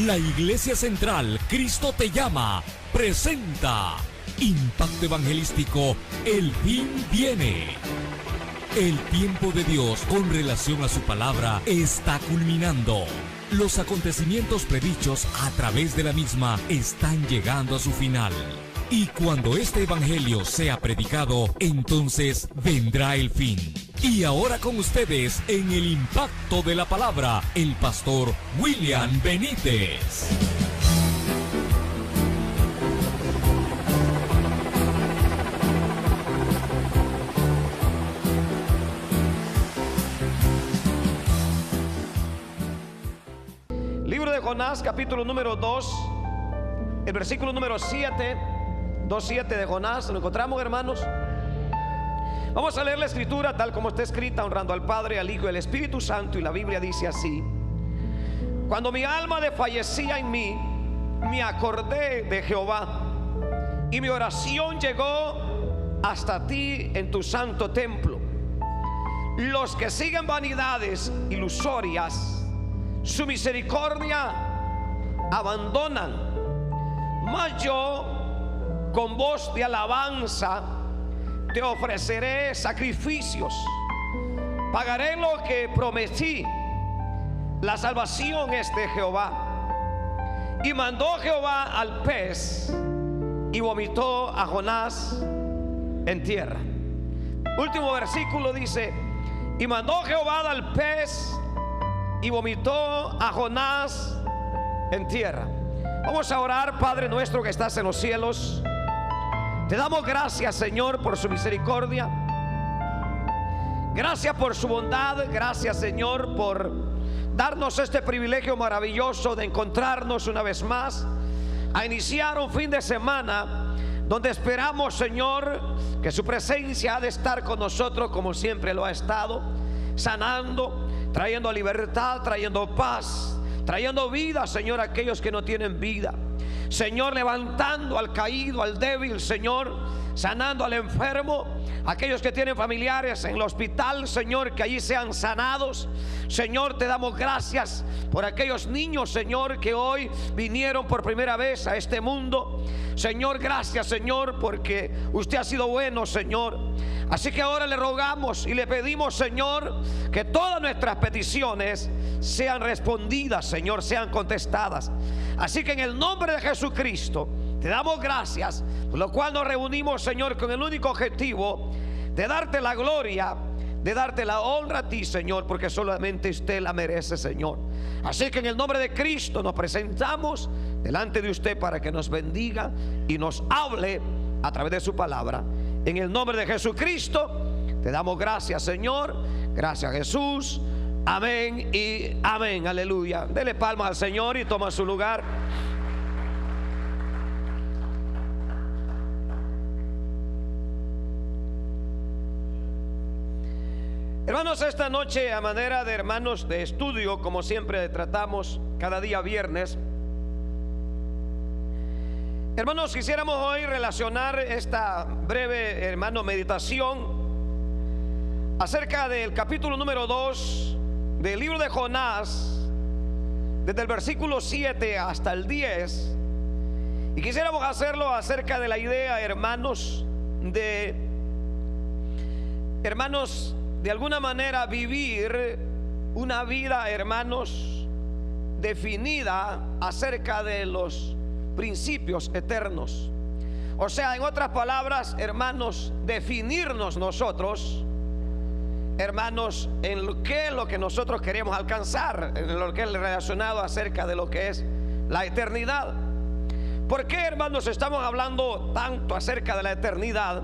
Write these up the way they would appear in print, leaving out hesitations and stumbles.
La Iglesia Central Cristo te llama presenta Impacto Evangelístico. El fin viene. El tiempo de Dios con relación a su palabra está culminando. Los acontecimientos predichos a través de la misma están llegando a su final. Y cuando este evangelio sea predicado, entonces vendrá el fin. Y ahora con ustedes, en el impacto de la palabra, el pastor William Benítez. Libro de Jonás, capítulo número 2, el versículo número 7, 2:7 de Jonás. Lo encontramos, hermanos. Vamos a leer la escritura tal como está escrita, honrando al Padre, al Hijo y al Espíritu Santo. Y la Biblia dice así: cuando mi alma desfallecía en mí, me acordé de Jehová, y mi oración llegó hasta ti en tu santo templo. Los que siguen vanidades ilusorias, su misericordia abandonan, mas yo con voz de alabanza te ofreceré sacrificios, pagaré lo que prometí. La salvación es de Jehová. Y mandó Jehová al pez, y vomitó a Jonás en tierra. Último versículo dice: y mandó Jehová al pez, y vomitó a Jonás en tierra. Vamos a orar. Padre nuestro que estás en los cielos, te damos gracias, Señor, por su misericordia. Gracias por su bondad. Gracias, Señor, por darnos este privilegio maravilloso de encontrarnos una vez más, a iniciar un fin de semana donde esperamos, Señor, que su presencia ha de estar con nosotros como siempre lo ha estado, sanando, trayendo libertad, trayendo paz, trayendo vida, Señor, a aquellos que no tienen vida. Señor, levantando al caído, al débil, Señor, sanando al enfermo, aquellos que tienen familiares en el hospital, Señor, que allí sean sanados. Señor, te damos gracias por aquellos niños, Señor, que hoy vinieron por primera vez a este mundo. Señor, gracias, Señor, porque usted ha sido bueno, Señor. Así que ahora le rogamos y le pedimos, Señor, que todas nuestras peticiones sean respondidas, Señor, sean contestadas. Así que en el nombre de Jesucristo te damos gracias, por lo cual nos reunimos, Señor, con el único objetivo de darte la gloria, de darte la honra a ti, Señor, porque solamente usted la merece, Señor. Así que en el nombre de Cristo nos presentamos delante de usted para que nos bendiga y nos hable a través de su palabra. En el nombre de Jesucristo te damos gracias, Señor. Gracias, Jesús. Amén y amén. Aleluya. Dele palmas al Señor y toma su lugar. Hermanos, esta noche, a manera de hermanos de estudio, como siempre tratamos cada día viernes, hermanos, quisiéramos hoy relacionar esta breve, hermano, meditación acerca del capítulo número 2 del libro de Jonás, desde el versículo 7 hasta el 10. Y quisiéramos hacerlo acerca de la idea, hermanos, de alguna manera vivir una vida, hermanos, definida acerca de los principios eternos. O sea, en otras palabras, hermanos, definirnos nosotros, hermanos, en lo que nosotros queremos alcanzar, en lo que es relacionado acerca de lo que es la eternidad. ¿Por qué, hermanos, estamos hablando tanto acerca de la eternidad?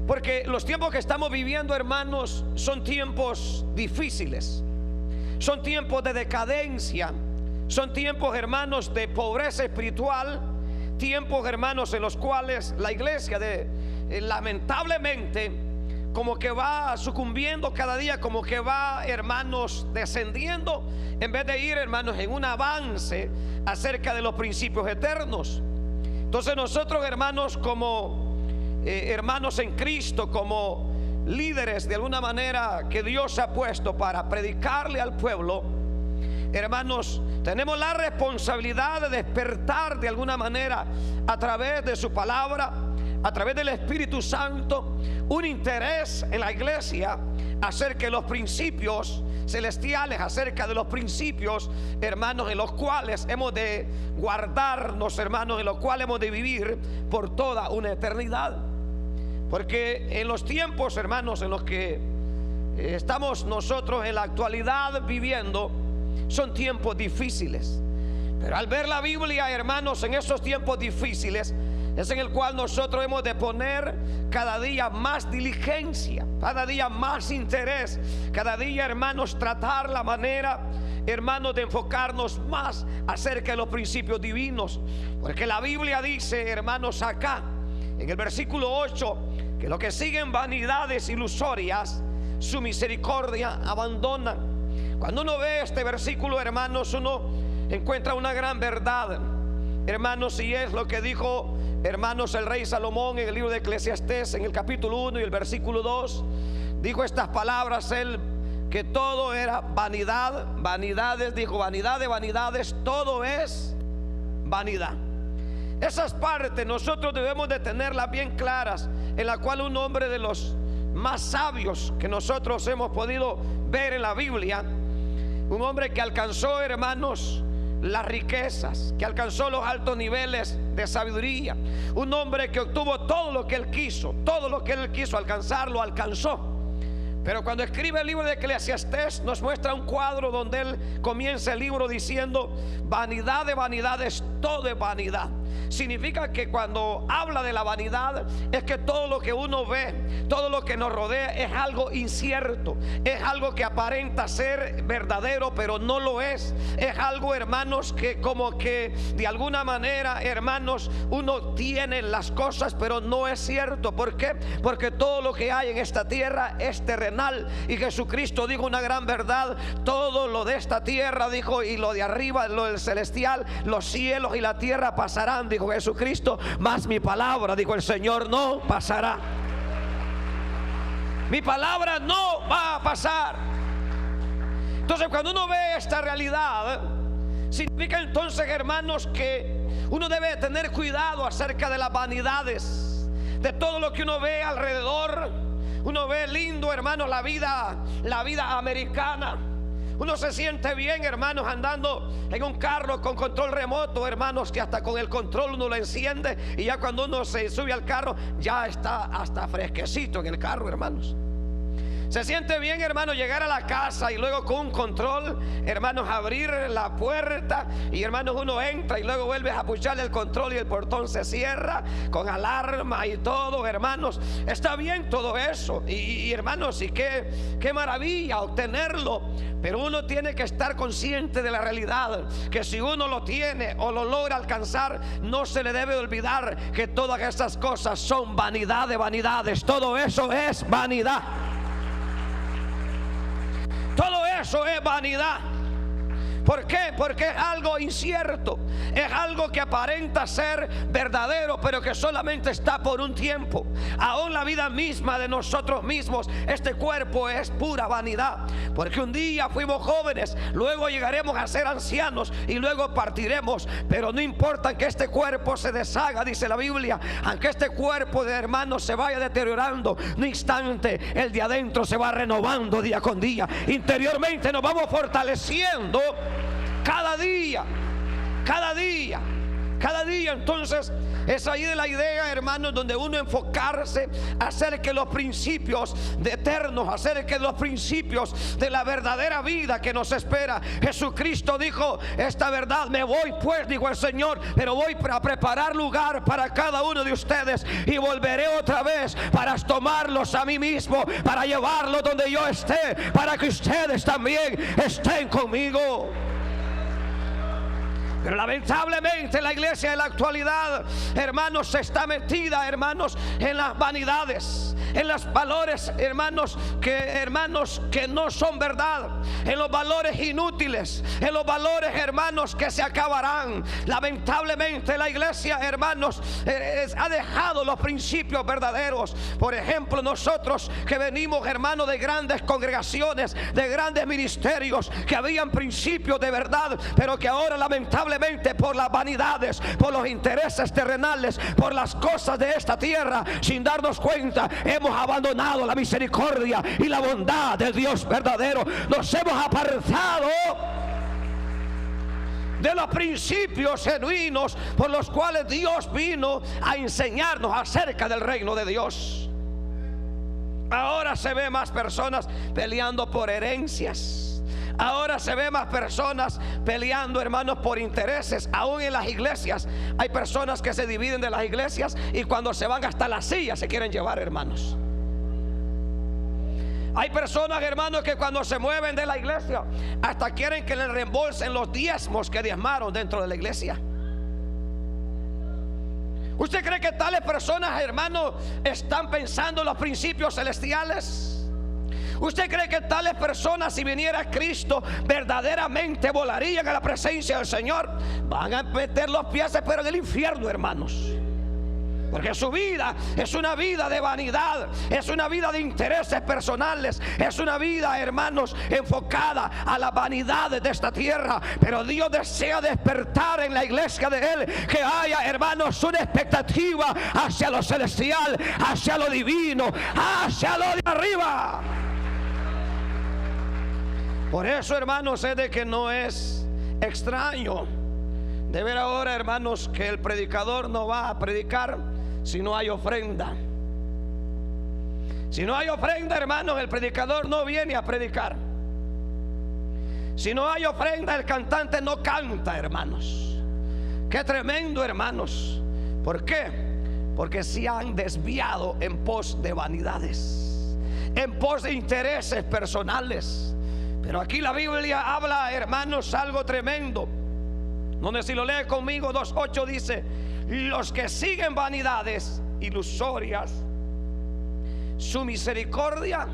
Porque los tiempos que estamos viviendo, hermanos, son tiempos difíciles, son tiempos de decadencia, son tiempos, hermanos, de pobreza espiritual, tiempos, hermanos, en los cuales la iglesia lamentablemente como que va sucumbiendo cada día, como que va, hermanos, descendiendo, en vez de ir, hermanos, en un avance acerca de los principios eternos. Entonces nosotros, hermanos, como hermanos en Cristo, como líderes de alguna manera que Dios ha puesto para predicarle al pueblo, hermanos, tenemos la responsabilidad de despertar de alguna manera a través de su palabra, a través del Espíritu Santo, un interés en la iglesia acerca de los principios celestiales, acerca de los principios, hermanos, en los cuales hemos de guardarnos, hermanos, en los cuales hemos de vivir por toda una eternidad. Porque en los tiempos, hermanos, en los que estamos nosotros en la actualidad viviendo, son tiempos difíciles. Pero al ver la Biblia, hermanos, en esos tiempos difíciles es en el cual nosotros hemos de poner cada día más diligencia, cada día más interés, cada día, hermanos, tratar la manera, hermanos, de enfocarnos más acerca de los principios divinos. Porque la Biblia dice, hermanos, acá en el versículo 8, que los que siguen vanidades ilusorias, su misericordia abandonan. Cuando uno ve este versículo, hermanos, uno encuentra una gran verdad, hermanos, y es lo que dijo, hermanos, el rey Salomón en el libro de Eclesiastés, en el capítulo 1 y el versículo 2. Dijo estas palabras él, que todo era vanidad, vanidades, dijo, vanidad de vanidades, todo es vanidad. Esas partes nosotros debemos de tenerlas bien claras, en la cual un hombre de los más sabios que nosotros hemos podido ver en la Biblia, un hombre que alcanzó, hermanos, las riquezas, que alcanzó los altos niveles de sabiduría, un hombre que obtuvo todo lo que él quiso, todo lo que él quiso alcanzar, lo alcanzó. Pero cuando escribe el libro de Eclesiastés, nos muestra un cuadro donde él comienza el libro diciendo: vanidad de vanidades, todo es vanidad. Significa que cuando habla de la vanidad, es que todo lo que uno ve, todo lo que nos rodea es algo incierto, es algo que aparenta ser verdadero pero no lo es. Es algo, hermanos, que como que de alguna manera, hermanos, uno tiene las cosas pero no es cierto. ¿Por qué? Porque todo lo que hay en esta tierra es terrenal, y Jesucristo dijo una gran verdad: todo lo de esta tierra, dijo, y lo de arriba, lo del celestial, los cielos y la tierra pasarán, dijo Jesucristo, mas mi palabra, dijo el Señor, no pasará. Mi palabra no va a pasar. Entonces, cuando uno ve esta realidad, significa entonces, hermanos, que uno debe tener cuidado acerca de las vanidades, de todo lo que uno ve alrededor. Uno ve lindo, hermanos, la vida americana. Uno se siente bien, hermanos, andando en un carro con control remoto, hermanos, que hasta con el control uno lo enciende, y ya cuando uno se sube al carro, ya está hasta fresquecito en el carro, hermanos. Se siente bien, hermanos, llegar a la casa y luego con un control, hermanos, abrir la puerta, y hermanos, uno entra y luego vuelves a pucharle el control y el portón se cierra con alarma y todo, hermanos. Está bien todo eso, y hermanos, y qué maravilla obtenerlo. Pero uno tiene que estar consciente de la realidad, que si uno lo tiene o lo logra alcanzar, no se le debe olvidar que todas estas cosas son vanidad de vanidades. Todo eso es vanidad. Todo eso es vanidad. ¿Por qué? Porque es algo incierto, es algo que aparenta ser verdadero, pero que solamente está por un tiempo. Aún la vida misma de nosotros mismos, este cuerpo, es pura vanidad. Porque un día fuimos jóvenes, luego llegaremos a ser ancianos y luego partiremos. Pero no importa que este cuerpo se deshaga, dice la Biblia, aunque este cuerpo de hermanos se vaya deteriorando, no instante, el de adentro se va renovando día con día. Interiormente nos vamos fortaleciendo cada día, cada día, cada día. Entonces es ahí de la idea, hermanos, donde uno enfocarse acerca de los principios de eternos, acerca de los principios de la verdadera vida que nos espera. Jesucristo dijo esta verdad: me voy pues, dijo el Señor, pero voy a preparar lugar para cada uno de ustedes, y volveré otra vez para tomarlos a mí mismo, para llevarlos donde yo esté, para que ustedes también estén conmigo. Pero lamentablemente la iglesia en la actualidad, hermanos, se está metida, hermanos, en las vanidades, en los valores, hermanos, que no son verdad, en los valores inútiles, en los valores, hermanos, que se acabarán. Lamentablemente la iglesia, hermanos, ha dejado los principios verdaderos. Por ejemplo, nosotros que venimos, hermanos, de grandes congregaciones, de grandes ministerios, que habían principios de verdad, pero que ahora lamentablemente por las vanidades, por los intereses terrenales, por las cosas de esta tierra, sin darnos cuenta, hemos abandonado la misericordia y la bondad del Dios verdadero. Nos hemos apartado de los principios genuinos por los cuales Dios vino a enseñarnos acerca del reino de Dios. Ahora se ve más personas peleando por herencias. Ahora se ve más personas peleando, hermanos, por intereses. Aún en las iglesias hay personas que se dividen de las iglesias y cuando se van hasta las sillas se quieren llevar, hermanos. Hay personas, hermanos, que cuando se mueven de la iglesia hasta quieren que les reembolsen los diezmos que diezmaron dentro de la iglesia. ¿Usted cree que tales personas, hermanos, están pensando en los principios celestiales? ¿Usted cree que tales personas, si viniera Cristo, verdaderamente volarían a la presencia del Señor? Van a meter los pies, pero en el infierno, hermanos. Porque su vida es una vida de vanidad, es una vida de intereses personales, es una vida, hermanos, enfocada a las vanidades de esta tierra. Pero Dios desea despertar en la iglesia de Él que haya, hermanos, una expectativa hacia lo celestial, hacia lo divino, hacia lo de arriba. Por eso, hermanos, es de que no es extraño de ver ahora, hermanos, que el predicador no va a predicar si no hay ofrenda. Si no hay ofrenda, hermanos, el predicador no viene a predicar. Si no hay ofrenda, el cantante no canta, hermanos. Qué tremendo, hermanos. ¿Por qué? Porque se han desviado en pos de vanidades, en pos de intereses personales. Pero aquí la Biblia habla, hermanos, algo tremendo. Donde si lo lee conmigo, 2:8 dice: los que siguen vanidades ilusorias, su misericordia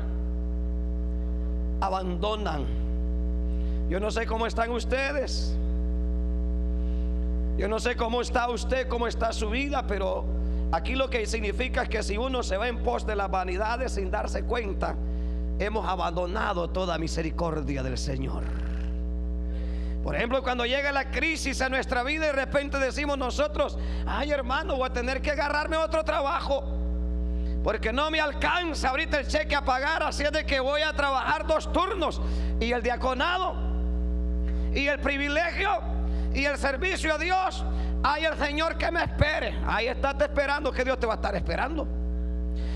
abandonan. Yo no sé cómo están ustedes. Yo no sé cómo está usted, cómo está su vida, pero aquí lo que significa es que si uno se va en pos de las vanidades sin darse cuenta, hemos abandonado toda misericordia del Señor. Por ejemplo, cuando llega la crisis a nuestra vida y de repente decimos nosotros: ay, hermano, voy a tener que agarrarme otro trabajo porque no me alcanza ahorita el cheque a pagar, así es de que voy a trabajar 2 turnos, y el diaconado y el privilegio y el servicio a Dios, ay, el Señor que me espere. Ahí estás esperando, que Dios te va a estar esperando.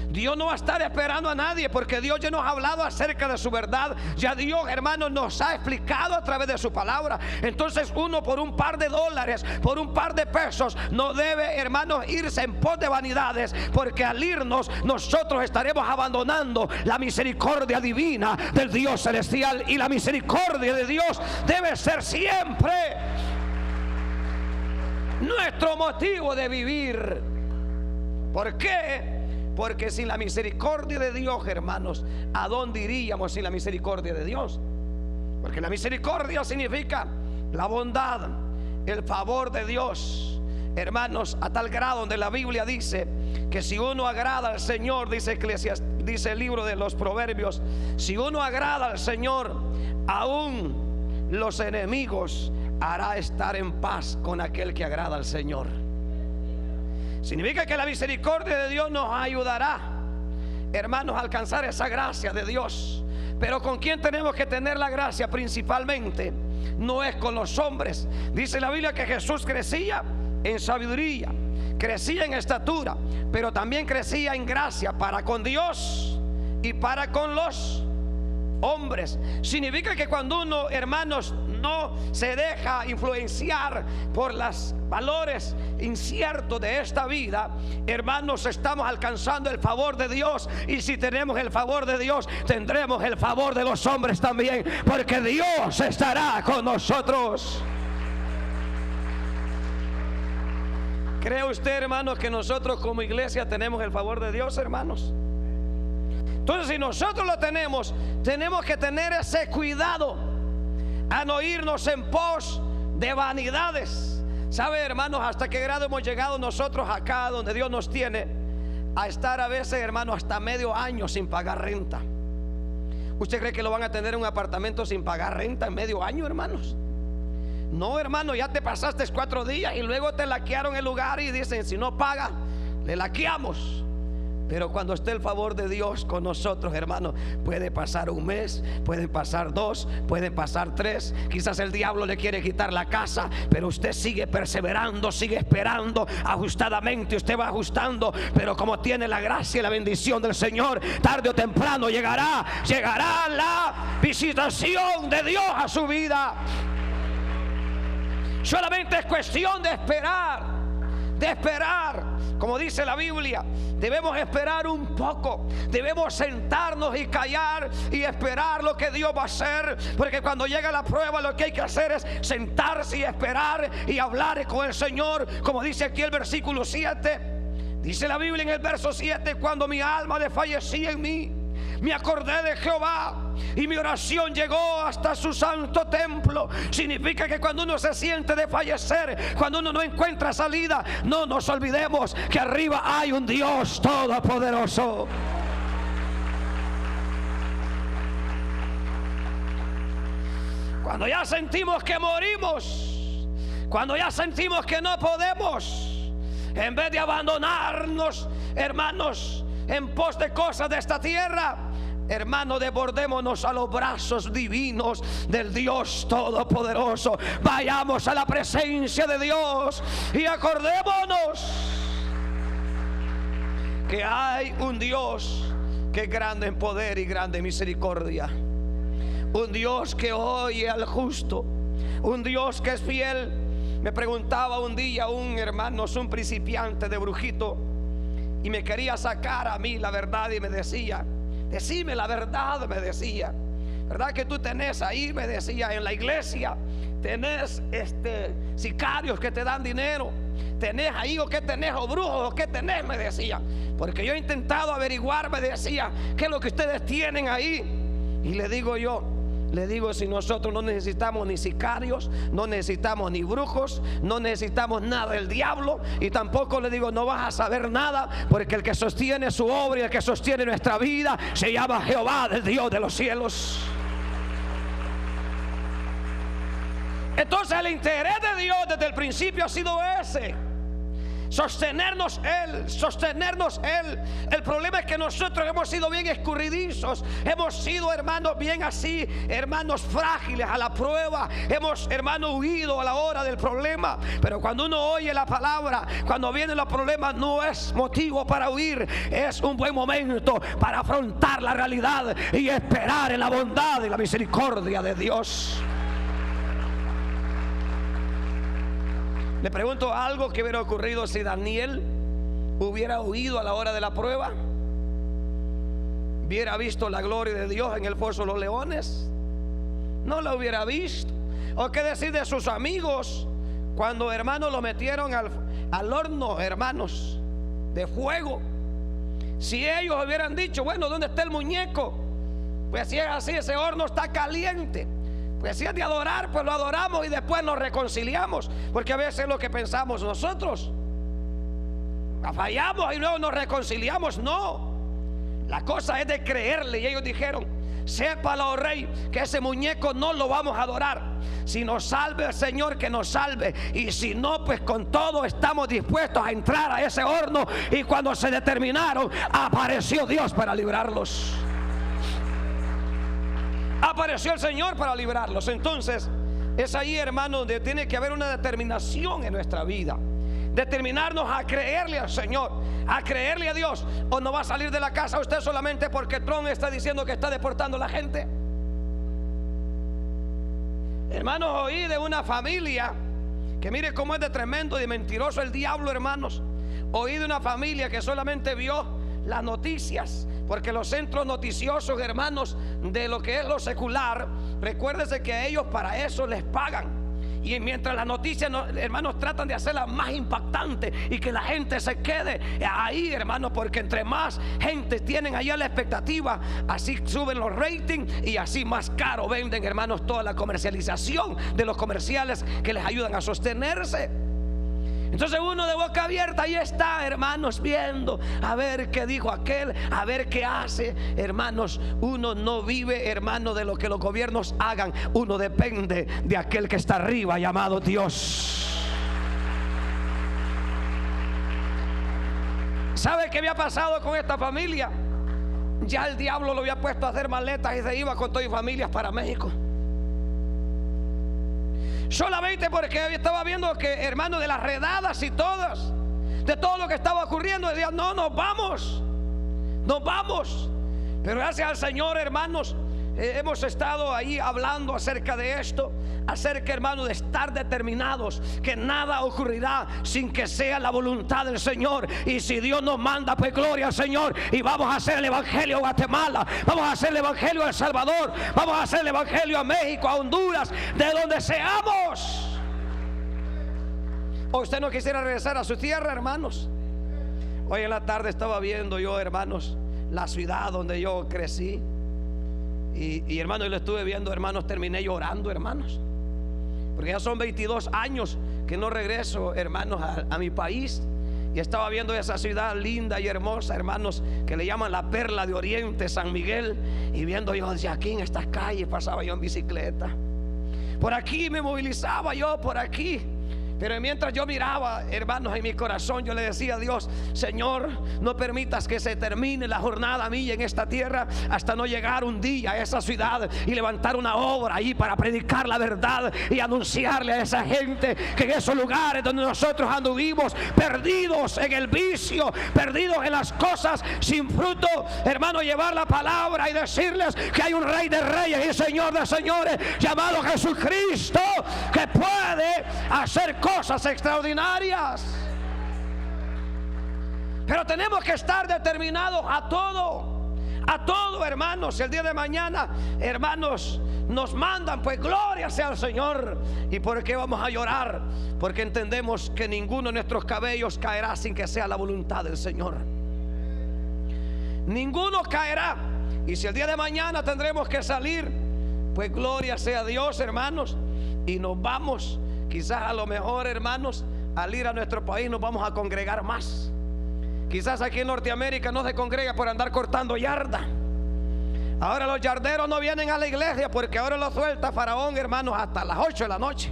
Dios no va a estar esperando a nadie, porque Dios ya nos ha hablado acerca de su verdad. Ya Dios, hermanos, nos ha explicado a través de su palabra. Entonces uno por un par de dólares, por un par de pesos, no debe, hermanos, irse en pos de vanidades, porque al irnos nosotros estaremos abandonando la misericordia divina del Dios celestial. Y la misericordia de Dios debe ser siempre nuestro motivo de vivir. ¿Por qué? Porque sin la misericordia de Dios, hermanos, ¿a dónde iríamos sin la misericordia de Dios? Porque la misericordia significa la bondad, el favor de Dios, hermanos, a tal grado donde la Biblia dice que si uno agrada al Señor, dice el libro de los Proverbios, si uno agrada al Señor, aún los enemigos hará estar en paz con aquel que agrada al Señor. Significa que la misericordia de Dios nos ayudará, hermanos, a alcanzar esa gracia de Dios. Pero ¿con quién tenemos que tener la gracia? Principalmente no es con los hombres. Dice la Biblia que Jesús crecía en sabiduría, crecía en estatura, pero también crecía en gracia para con Dios y para con los hombres. Significa que cuando uno, hermanos, no se deja influenciar por los valores inciertos de esta vida, hermanos, estamos alcanzando el favor de Dios. Y si tenemos el favor de Dios, tendremos el favor de los hombres también, porque Dios estará con nosotros. ¿Cree usted, hermanos, que nosotros como iglesia tenemos el favor de Dios, hermanos? Entonces, si nosotros lo tenemos, tenemos que tener ese cuidado a no irnos en pos de vanidades. ¿Sabe, hermanos, hasta qué grado hemos llegado nosotros acá donde Dios nos tiene? A estar a veces, hermanos, hasta medio año sin pagar renta. ¿Usted cree que lo van a tener en un apartamento sin pagar renta en medio año, hermanos? No, hermano, ya te pasaste 4 días y luego te laquearon el lugar y dicen, si no paga, le laqueamos. Pero cuando esté el favor de Dios con nosotros, hermano, puede pasar un mes, pueden pasar 2, pueden pasar 3. Quizás el diablo le quiere quitar la casa, pero usted sigue perseverando, sigue esperando ajustadamente. Usted va ajustando, pero como tiene la gracia y la bendición del Señor, tarde o temprano llegará la visitación de Dios a su vida. Solamente es cuestión de esperar. Como dice la Biblia, debemos esperar un poco. Debemos sentarnos y callar y esperar lo que Dios va a hacer. Porque cuando llega la prueba, lo que hay que hacer es sentarse y esperar y hablar con el Señor. Como dice aquí el versículo 7. Dice la Biblia en el verso 7: cuando mi alma desfallecía en mí, me acordé de Jehová y mi oración llegó hasta su santo templo. Significa que cuando uno se siente de fallecer, cuando uno no encuentra salida, no nos olvidemos que arriba hay un Dios todopoderoso. Cuando ya sentimos que morimos, cuando ya sentimos que no podemos, en vez de abandonarnos, hermanos, en pos de cosas de esta tierra, hermano, desbordémonos a los brazos divinos del Dios todopoderoso. Vayamos a la presencia de Dios y acordémonos que hay un Dios que es grande en poder y grande en misericordia. Un Dios que oye al justo, un Dios que es fiel. Me preguntaba un día un hermano, un principiante de brujito, y me quería sacar a mí la verdad y me decía: decime la verdad, me decía. ¿Verdad que tú tenés ahí, me decía, en la iglesia, tenés sicarios que te dan dinero? ¿Tenés ahí o qué tenés, o brujos o qué tenés? Me decía. Porque yo he intentado averiguar, me decía, qué es lo que ustedes tienen ahí. Y le digo, si nosotros no necesitamos ni sicarios, no necesitamos ni brujos, no necesitamos nada del diablo, y tampoco le digo, no vas a saber nada, porque el que sostiene su obra y el que sostiene nuestra vida se llama Jehová, el Dios de los cielos. Entonces el interés de Dios desde el principio ha sido ese: sostenernos Él. El problema es que nosotros hemos sido bien escurridizos, hemos sido, hermanos, bien así, hermanos, frágiles a la prueba. Hemos, hermanos, huido a la hora del problema. Pero cuando uno oye la palabra, cuando vienen los problemas, no es motivo para huir, es un buen momento para afrontar la realidad y esperar en la bondad y la misericordia de Dios. Le pregunto, algo que hubiera ocurrido si Daniel hubiera huido a la hora de la prueba, hubiera visto la gloria de Dios en el foso de los leones. No la hubiera visto. ¿O qué decir de sus amigos cuando, hermanos, lo metieron al horno, hermanos, de fuego? Si ellos hubieran dicho, bueno, ¿dónde está el muñeco? Pues si es así, ese horno está caliente. Pues si es de adorar, pues lo adoramos y después nos reconciliamos. Porque a veces es lo que pensamos nosotros. Fallamos y luego nos reconciliamos. No, la cosa es de creerle. Y ellos dijeron, sépalo, oh rey, que ese muñeco no lo vamos a adorar. Si nos salve el Señor, que nos salve. Y si no, pues con todo estamos dispuestos a entrar a ese horno. Y cuando se determinaron, apareció Dios para librarlos. Apareció el Señor para librarlos. Entonces es ahí, hermano, donde tiene que haber una determinación en nuestra vida. Determinarnos a creerle al Señor, a creerle a Dios. O no va a salir de la casa usted solamente porque Trump está diciendo que está deportando a la gente. Hermanos, oí de una familia que mire cómo es de tremendo y de mentiroso el diablo, hermanos. Oí de una familia que solamente vio las noticias, porque los centros noticiosos, hermanos, de lo que es lo secular, recuérdese que a ellos para eso les pagan. Y mientras las noticias, hermanos, tratan de hacerlas más impactantes y que la gente se quede ahí, hermanos, porque entre más gente tienen allá la expectativa, así suben los ratings y así más caro venden, hermanos, toda la comercialización de los comerciales que les ayudan a sostenerse. Entonces uno de boca abierta ahí está, hermanos, viendo a ver qué dijo aquel, a ver qué hace. Hermanos, uno no vive, hermano, de lo que los gobiernos hagan. Uno depende de aquel que está arriba, llamado Dios. ¿Sabe qué había pasado con esta familia? Ya el diablo lo había puesto a hacer maletas y se iba con todas sus familias para México. Solamente porque estaba viendo que, hermano, de las redadas y todas, de todo lo que estaba ocurriendo, decían: no, nos vamos. Pero gracias al Señor, hermanos, hemos estado ahí hablando acerca de esto, acerca, hermano, de estar determinados, que nada ocurrirá sin que sea la voluntad del Señor. Y si Dios nos manda, pues gloria al Señor. Y vamos a hacer el evangelio a Guatemala, vamos a hacer el evangelio a El Salvador, vamos a hacer el evangelio a México, a Honduras, de donde seamos. ¿O usted no quisiera regresar a su tierra, hermanos? Hoy en la tarde estaba viendo yo, hermanos, la ciudad donde yo crecí. Y hermanos, yo lo estuve viendo, hermanos, terminé llorando, hermanos, porque ya son 22 años que no regreso, hermanos, a mi país. Y estaba viendo esa ciudad linda y hermosa, hermanos, que le llaman la perla de Oriente, San Miguel. Y viendo yo, desde aquí en estas calles pasaba yo en bicicleta, por aquí me movilizaba yo, por aquí. Pero mientras yo miraba, hermanos, en mi corazón yo le decía a Dios: Señor, no permitas que se termine la jornada mía en esta tierra hasta no llegar un día a esa ciudad y levantar una obra ahí para predicar la verdad y anunciarle a esa gente que en esos lugares donde nosotros anduvimos, perdidos en el vicio, perdidos en las cosas sin fruto, hermano, llevar la palabra y decirles que hay un Rey de Reyes y Señor de Señores llamado Jesucristo, que puede hacer cosas extraordinarias. Pero tenemos que estar determinados a todo, hermanos. El día de mañana, hermanos, nos mandan, pues gloria sea al Señor. ¿Y por qué vamos a llorar? Porque entendemos que ninguno de nuestros cabellos caerá sin que sea la voluntad del Señor. Ninguno caerá. Y si el día de mañana tendremos que salir, pues gloria sea a Dios, hermanos, y nos vamos. Quizás a lo mejor, hermanos, al ir a nuestro país nos vamos a congregar más. Quizás aquí en Norteamérica no se congrega por andar cortando yarda. Ahora los yarderos no vienen a la iglesia porque ahora lo suelta Faraón, hermanos, hasta las 8 de la noche.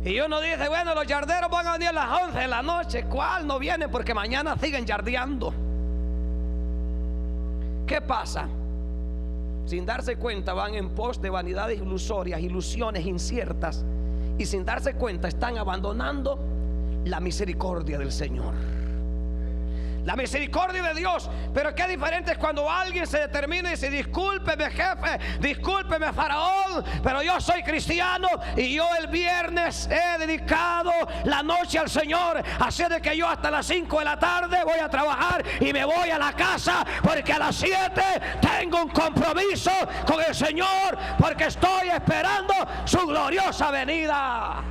Y uno dice: bueno, los yarderos van a venir a las 11 de la noche. ¿Cuál no viene? Porque mañana siguen yardeando. ¿Qué pasa? Sin darse cuenta van en pos de vanidades ilusorias, ilusiones inciertas, y sin darse cuenta están abandonando la misericordia del Señor, la misericordia de Dios. Pero qué diferente es cuando alguien se determina y dice: discúlpeme, jefe, discúlpeme, Faraón, pero yo soy cristiano y yo el viernes he dedicado la noche al Señor, así de que yo hasta las 5 de la tarde voy a trabajar y me voy a la casa, porque a las 7 tengo un compromiso con el Señor, porque estoy esperando su gloriosa venida.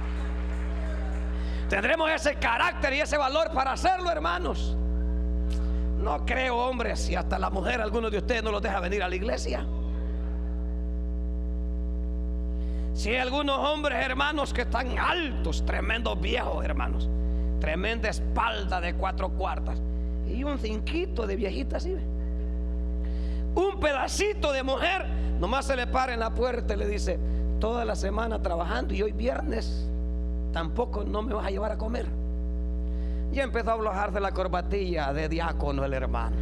¿Tendremos ese carácter y ese valor para hacerlo, hermanos? No creo, hombre, si hasta la mujer, algunos de ustedes no los deja venir a la iglesia. Si hay algunos hombres, hermanos, que están altos, tremendos viejos, hermanos, tremenda espalda de 4 cuartas y un cinquito de viejita así, un pedacito de mujer, nomás se le para en la puerta y le dice: toda la semana trabajando y hoy viernes tampoco no me vas a llevar a comer. Y empezó a aflojarse la corbatilla de diácono el hermano.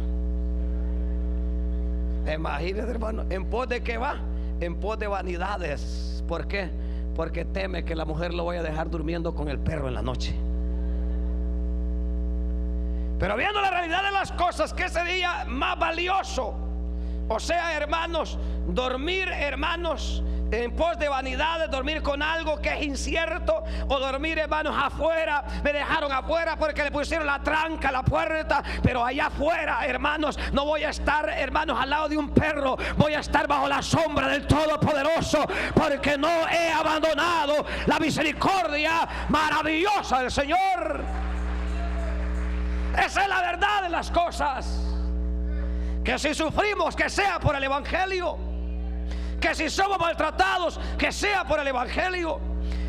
Imagínese, hermano, ¿en pos de qué va? En pos de vanidades. ¿Por qué? Porque teme que la mujer lo vaya a dejar durmiendo con el perro en la noche. Pero viendo la realidad de las cosas, ¿qué sería más valioso? O sea, hermanos, dormir, hermanos, en pos de vanidades, dormir con algo que es incierto, o dormir, hermanos, afuera. Me dejaron afuera porque le pusieron la tranca a la puerta, pero allá afuera, hermanos, no voy a estar, hermanos, al lado de un perro. Voy a estar bajo la sombra del Todopoderoso, porque no he abandonado la misericordia maravillosa del Señor. Esa es la verdad de las cosas. Que si sufrimos, que sea por el Evangelio. Que si somos maltratados, que sea por el Evangelio.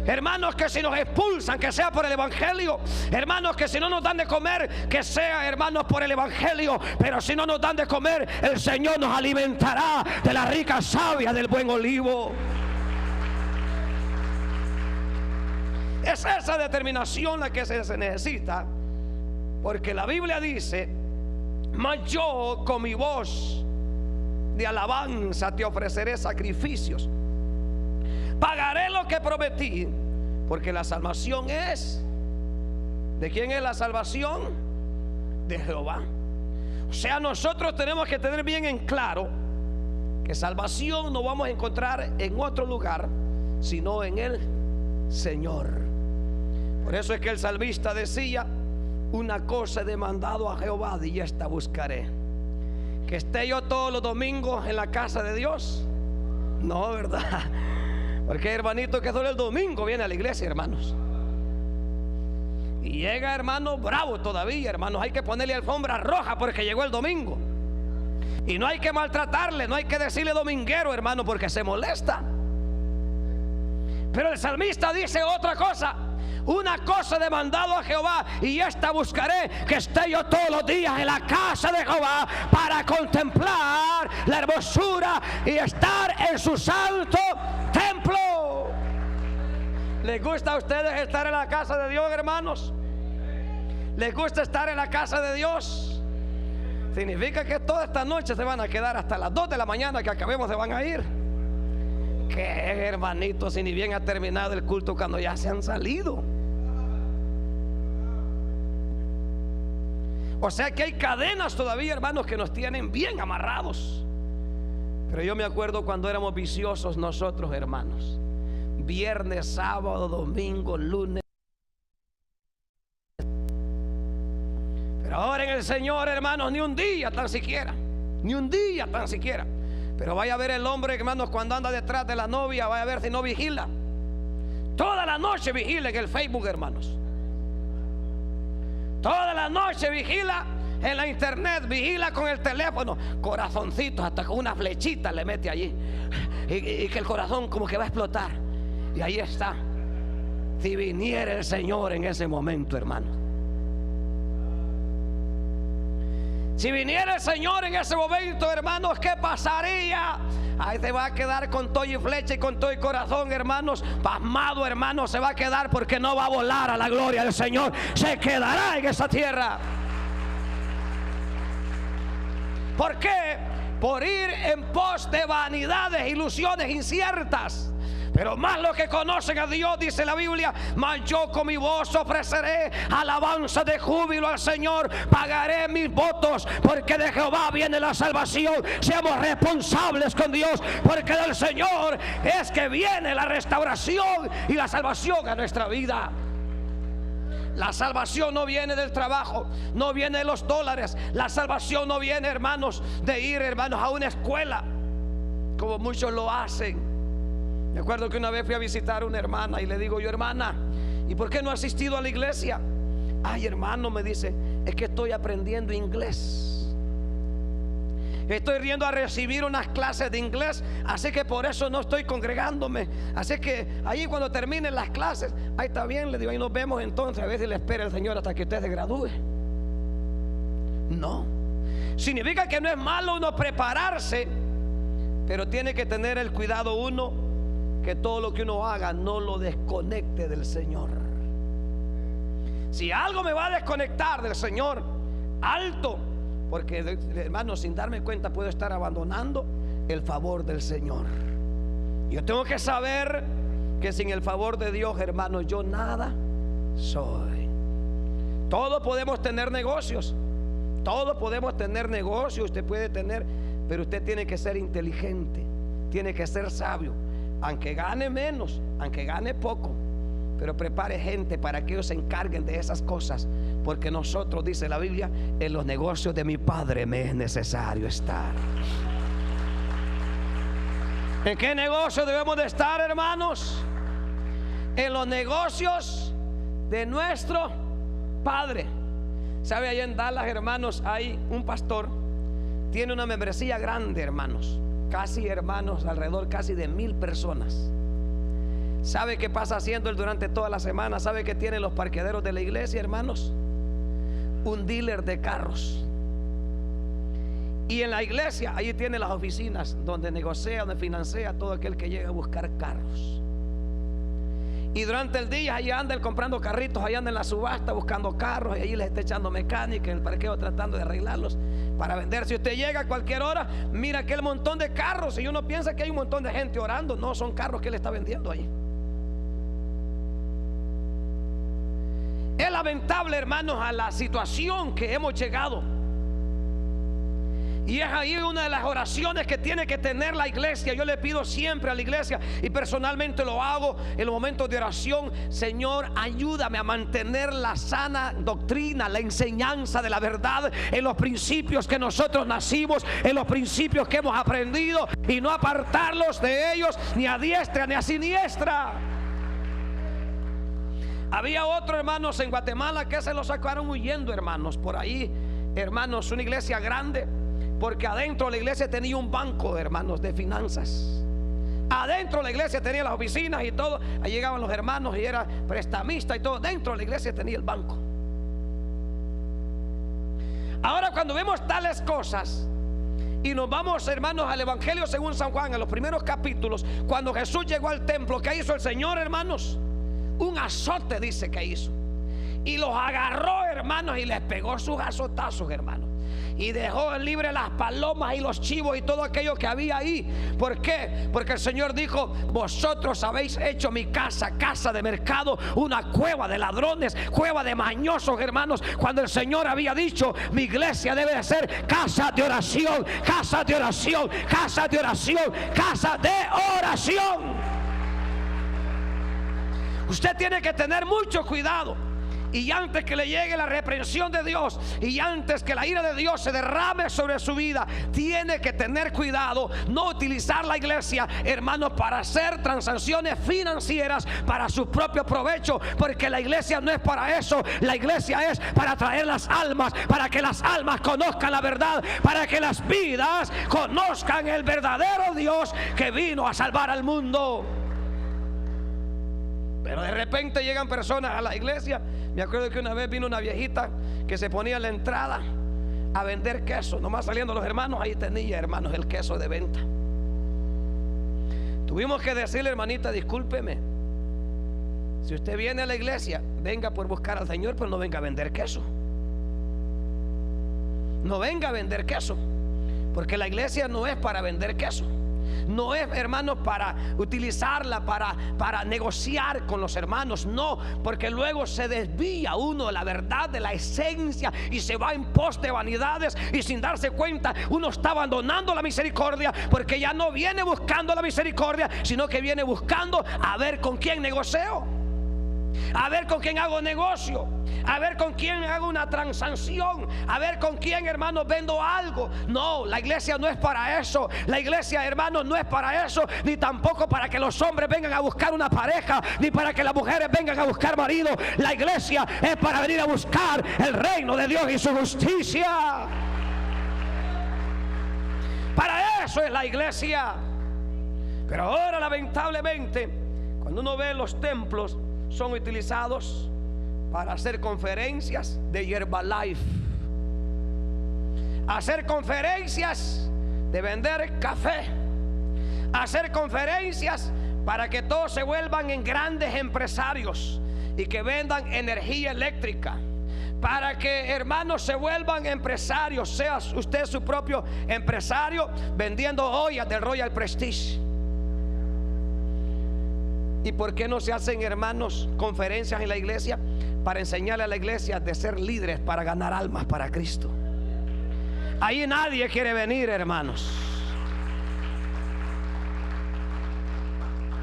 Hermanos, que si nos expulsan, que sea por el Evangelio. Hermanos, que si no nos dan de comer, que sea, hermanos, por el Evangelio. Pero si no nos dan de comer, el Señor nos alimentará de la rica savia del buen olivo. Es esa determinación la que se necesita, porque la Biblia dice: mas yo con mi voz de alabanza te ofreceré sacrificios, pagaré lo que prometí, porque la salvación es, ¿de quién es la salvación? De Jehová. O sea, nosotros tenemos que tener bien en claro que salvación no vamos a encontrar en otro lugar, sino en el Señor. Por eso es que el salmista decía: una cosa he demandado a Jehová y esta buscaré, que esté yo todos los domingos en la casa de Dios. No, ¿verdad? Porque hermanito que solo el domingo viene a la iglesia, hermanos, y llega, hermano, bravo todavía, hermanos. Hay que ponerle alfombra roja porque llegó el domingo. Y no hay que maltratarle, no hay que decirle dominguero, hermano, porque se molesta. Pero el salmista dice otra cosa: una cosa he demandado a Jehová y esta buscaré, que esté yo todos los días en la casa de Jehová para contemplar la hermosura y estar en su santo templo. ¿Les gusta a ustedes estar en la casa de Dios, hermanos? ¿Les gusta estar en la casa de Dios? Significa que toda esta noche se van a quedar hasta las 2 de la mañana que acabemos, se van a ir. ¿Qué, hermanito? Si ni bien ha terminado el culto cuando ya se han salido. O sea que hay cadenas todavía, hermanos, que nos tienen bien amarrados. Pero yo me acuerdo cuando éramos viciosos nosotros, hermanos. Viernes, sábado, domingo, lunes. Pero ahora en el Señor, hermanos, ni un día tan siquiera. Ni un día tan siquiera. Pero vaya a ver el hombre, hermanos, cuando anda detrás de la novia, vaya a ver si no vigila. Toda la noche vigila en el Facebook, hermanos. Toda la noche vigila en la internet, vigila con el teléfono, corazoncitos, hasta con una flechita le mete allí. Y que el corazón como que va a explotar. Y ahí está. Si viniera el Señor en ese momento, hermano. Si viniera el Señor en ese momento, hermanos, ¿qué pasaría? Ahí se va a quedar con todo y flecha y con todo y corazón, hermanos, pasmado, hermanos, se va a quedar, porque no va a volar a la gloria del Señor. Se quedará en esa tierra. ¿Por qué? Por ir en pos de vanidades, ilusiones inciertas. Pero más los que conocen a Dios, dice la Biblia: mas yo con mi voz ofreceré alabanza de júbilo al Señor, pagaré mis votos, porque de Jehová viene la salvación. Seamos responsables con Dios, porque del Señor es que viene la restauración y la salvación a nuestra vida. La salvación no viene del trabajo, no viene de los dólares. La salvación no viene, hermanos, de ir, hermanos, a una escuela, como muchos lo hacen. Me acuerdo que una vez fui a visitar a una hermana y le digo yo: hermana, ¿y por qué no ha asistido a la iglesia? Ay, hermano, me dice, es que estoy aprendiendo inglés. Estoy yendo a recibir unas clases de inglés, así que por eso no estoy congregándome. Así que ahí cuando terminen las clases, ahí está bien, le digo, ahí nos vemos entonces, a ver si le espera el Señor hasta que usted se gradúe. No, significa que no es malo uno prepararse, pero tiene que tener el cuidado uno, que todo lo que uno haga no lo desconecte del Señor. Si algo me va a desconectar del Señor, alto, porque, hermano, sin darme cuenta puedo estar abandonando el favor del Señor. Yo tengo que saber que sin el favor de Dios, hermano, yo nada soy. Todos podemos tener negocios, todos podemos tener negocios, usted puede tener, pero usted tiene que ser inteligente, tiene que ser sabio. aunque gane menos, aunque gane poco, pero prepare gente para que ellos se encarguen de esas cosas, porque nosotros, dice la Biblia, en los negocios de mi Padre me es necesario estar. ¿En qué negocio debemos de estar, hermanos? En los negocios de nuestro Padre. ¿Sabe? Allá en Dallas, hermanos, hay un pastor, tiene una membresía grande, hermanos, casi, hermanos, alrededor casi de 1000 personas. ¿Sabe qué pasa haciendo él durante toda la semana? ¿Sabe que tiene los parqueaderos de la iglesia, hermanos? Un dealer de carros. Y en la iglesia, allí tiene las oficinas donde negocia, donde financia a todo aquel que llega a buscar carros. Y durante el día allí anda él comprando carritos, allá anda en la subasta buscando carros, y allí les está echando mecánica en el parqueo, tratando de arreglarlos para vender. Si usted llega a cualquier hora, mira aquel montón de carros, y uno piensa que hay un montón de gente orando. No, son carros que él está vendiendo allí. Es lamentable, hermanos, a la situación que hemos llegado. Y es ahí una de las oraciones que tiene que tener la iglesia. Yo le pido siempre a la iglesia, y personalmente lo hago en los momentos de oración: Señor, ayúdame a mantener la sana doctrina, la enseñanza de la verdad, en los principios que nosotros nacimos, en los principios que hemos aprendido, y no apartarlos de ellos ni a diestra ni a siniestra. Había otro, hermanos, en Guatemala que se lo sacaron huyendo, hermanos, por ahí, hermanos, una iglesia grande, porque adentro de la iglesia tenía un banco, hermanos, de finanzas. Adentro de la iglesia tenía las oficinas y todo. Ahí llegaban los hermanos y era prestamista y todo. Dentro de la iglesia tenía el banco. Ahora, cuando vemos tales cosas y nos vamos, hermanos, al Evangelio según San Juan, en los primeros capítulos, cuando Jesús llegó al templo, ¿qué hizo el Señor, hermanos? Un azote, dice que hizo. Y los agarró, hermanos, y les pegó sus azotazos, hermanos. Y dejó libre las palomas y los chivos y todo aquello que había ahí. ¿Por qué? Porque el Señor dijo: vosotros habéis hecho mi casa, casa de mercado, una cueva de ladrones, cueva de mañosos, hermanos. Cuando el Señor había dicho: mi iglesia debe de ser casa de oración, casa de oración, casa de oración, casa de oración. Usted tiene que tener mucho cuidado. Y antes que le llegue la reprensión de Dios, y antes que la ira de Dios se derrame sobre su vida, tiene que tener cuidado, no utilizar la iglesia, hermanos, para hacer transacciones financieras para su propio provecho, porque la iglesia no es para eso. La iglesia es para traer las almas, para que las almas conozcan la verdad, para que las vidas conozcan el verdadero Dios que vino a salvar al mundo. Pero de repente llegan personas a la iglesia. Me acuerdo que una vez vino una viejita que se ponía en la entrada a vender queso. Nomás saliendo los hermanos, ahí tenía, hermanos, el queso de venta. Tuvimos que decirle: hermanita, discúlpeme, si usted viene a la iglesia, venga por buscar al Señor, pero no venga a vender queso. No venga a vender queso, porque la iglesia no es para vender queso. No es, hermanos, para utilizarla para negociar con los hermanos. No, porque luego se desvía uno de la verdad, de la esencia, y se va en pos de vanidades, y sin darse cuenta uno está abandonando la misericordia, porque ya no viene buscando la misericordia, sino que viene buscando a ver con quién negocio, a ver con quién hago negocio, a ver con quién hago una transacción, a ver con quién, hermanos, vendo algo. No, la iglesia no es para eso. La iglesia, hermanos, no es para eso, ni tampoco para que los hombres vengan a buscar una pareja, ni para que las mujeres vengan a buscar marido. La iglesia es para venir a buscar el reino de Dios y su justicia. Para eso es la iglesia. Pero ahora, lamentablemente, cuando uno ve los templos, son utilizados para hacer conferencias de Herbalife, hacer conferencias de vender café, hacer conferencias para que todos se vuelvan en grandes empresarios y que vendan energía eléctrica, para que, hermanos, se vuelvan empresarios. Sea usted su propio empresario vendiendo ollas del Royal Prestige. ¿Y por qué no se hacen, hermanos, conferencias en la iglesia para enseñarle a la iglesia de ser líderes para ganar almas para Cristo? Ahí nadie quiere venir, hermanos.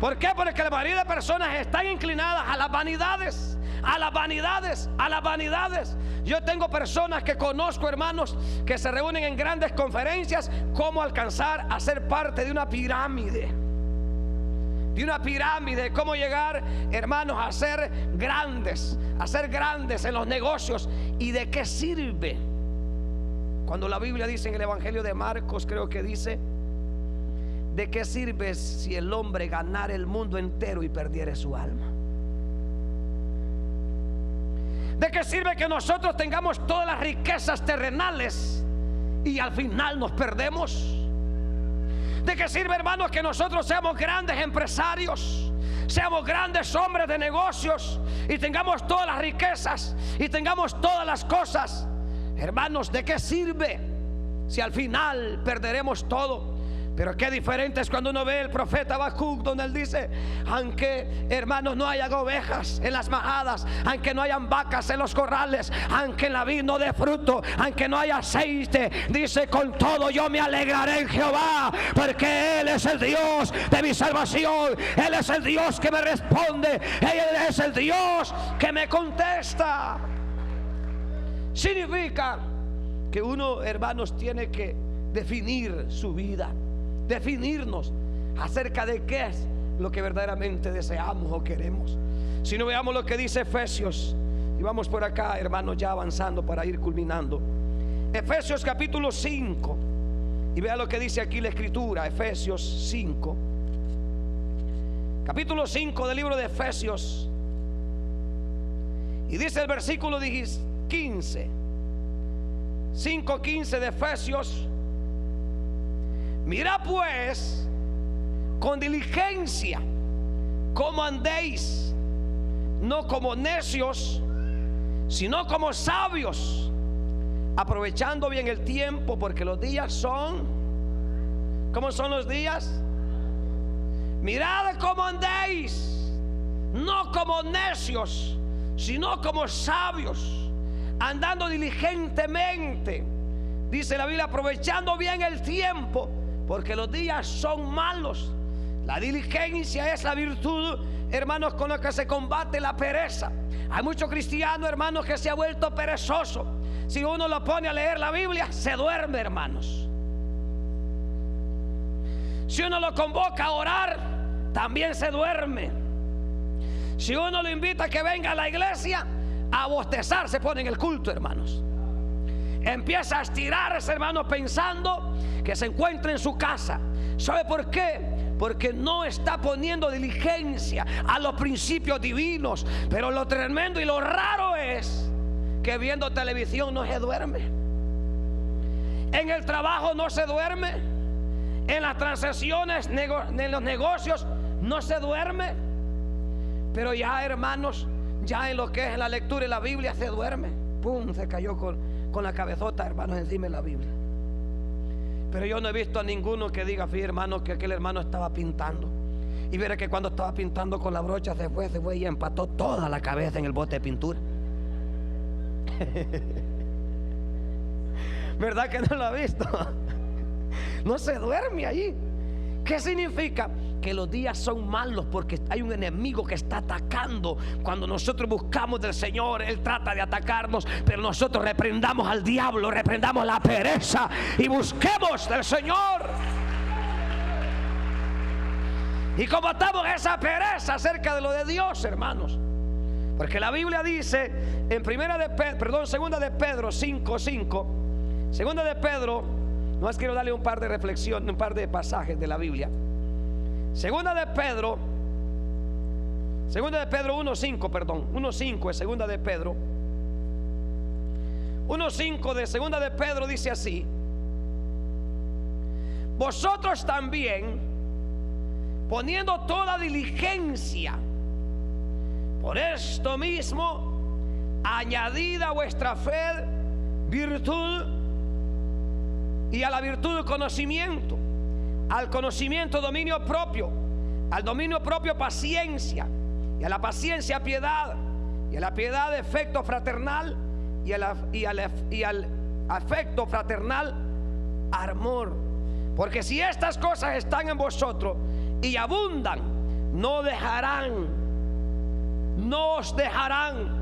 ¿Por qué? Porque la mayoría de personas están inclinadas a las vanidades, a las vanidades, a las vanidades. Yo tengo personas que conozco, hermanos, que se reúnen en grandes conferencias, cómo alcanzar a ser parte de una pirámide. De una pirámide, cómo llegar, hermanos, a ser grandes en los negocios. ¿Y de qué sirve? Cuando la Biblia dice en el Evangelio de Marcos, creo que dice: ¿de qué sirve si el hombre ganara el mundo entero y perdiere su alma? ¿De qué sirve que nosotros tengamos todas las riquezas terrenales y al final nos perdemos? ¿De qué sirve, hermanos, que nosotros seamos grandes empresarios, seamos grandes hombres de negocios y tengamos todas las riquezas y tengamos todas las cosas? Hermanos, ¿de qué sirve si al final perderemos todo? Pero qué diferente es cuando uno ve el profeta Habacuc, donde él dice: aunque, hermanos, no haya ovejas en las majadas, aunque no hayan vacas en los corrales, aunque en la vid no dé fruto, aunque no haya aceite, dice: con todo yo me alegraré en Jehová, porque Él es el Dios de mi salvación. Él es el Dios que me responde, Él es el Dios que me contesta. Significa que uno, hermanos, tiene que definir su vida, definirnos acerca de qué es lo que verdaderamente deseamos o queremos. Si no, veamos lo que dice Efesios, y vamos por acá, hermanos, ya avanzando para ir culminando. Efesios capítulo 5, y vea lo que dice aquí la escritura. Efesios 5, capítulo 5 del libro de Efesios, y dice el versículo 15, 5:15 de Efesios: mirad pues con diligencia cómo andéis, no como necios, sino como sabios, aprovechando bien el tiempo, porque los días son, ¿cómo son los días? Mirad cómo andéis, no como necios, sino como sabios, andando diligentemente. Dice la Biblia: aprovechando bien el tiempo, porque los días son malos. La diligencia es la virtud, hermanos, con la que se combate la pereza. Hay muchos cristianos, hermanos, que se ha vuelto perezoso. Si uno lo pone a leer la Biblia, se duerme, hermanos. Si uno lo convoca a orar, también se duerme. Si uno lo invita a que venga a la iglesia, a bostezar, se pone en el culto, hermanos. Empieza a estirarse, hermanos, pensando que se encuentra en su casa. ¿Sabe por qué? Porque no está poniendo diligencia a los principios divinos. Pero lo tremendo y lo raro es que viendo televisión no se duerme, en el trabajo no se duerme, en las transacciones, en los negocios no se duerme. Pero ya, hermanos, ya en lo que es la lectura de la Biblia se duerme. Pum, se cayó con la cabezota, hermanos, encima de la Biblia. Pero yo no he visto a ninguno que diga: fíjate, hermano, que aquel hermano estaba pintando, y verá que cuando estaba pintando con la brocha se fue y empató toda la cabeza en el bote de pintura. ¿Verdad que no lo ha visto? No se duerme allí. ¿Qué significa? Que los días son malos porque hay un enemigo que está atacando. Cuando nosotros buscamos del Señor, Él trata de atacarnos, pero nosotros reprendamos al diablo, reprendamos la pereza y busquemos del Señor. Y combatamos esa pereza acerca de lo de Dios, hermanos. Porque la Biblia dice en segunda de Pedro 5:5. Segunda de Pedro, no es, quiero darle un par de reflexiones, un par de pasajes de la Biblia. Segunda de Pedro 1:5, perdón, 1:5 es segunda de Pedro. 1:5 de segunda de Pedro dice así: vosotros también, poniendo toda diligencia, por esto mismo, añadid a vuestra fe virtud, y a la virtud conocimiento, al conocimiento dominio propio, al dominio propio paciencia, y a la paciencia piedad, y a la piedad afecto fraternal, y al afecto fraternal amor. Porque si estas cosas están en vosotros y abundan, no os dejarán